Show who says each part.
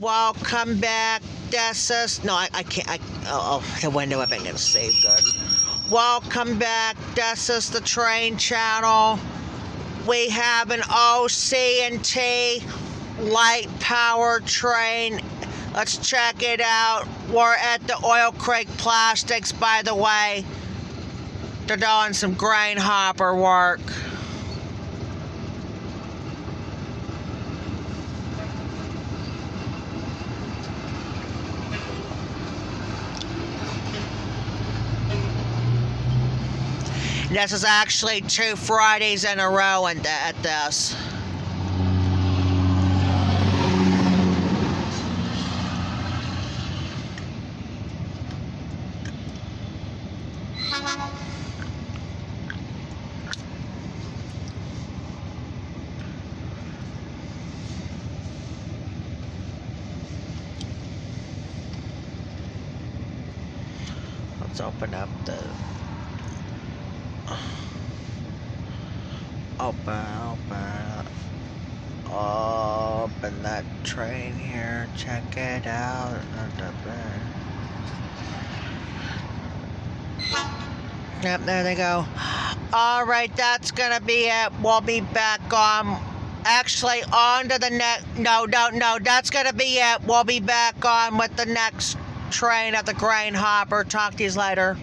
Speaker 1: Welcome back. This is no, I can't. The window I've been gonna save good. Welcome back. This is the train channel. We have an OC&T light power train. Let's check it out. We're at the Oil Creek Plastics, by the way. They're doing some grain hopper work. This is actually 2 Fridays in a row at this. Let's open up the... Open that train here. Check it out. Yep, there they go. Alright, that's gonna be it. We'll be back on. Actually, on to the next. No, that's gonna be it. We'll be back on with the next train at the grain hopper. Talk to you later.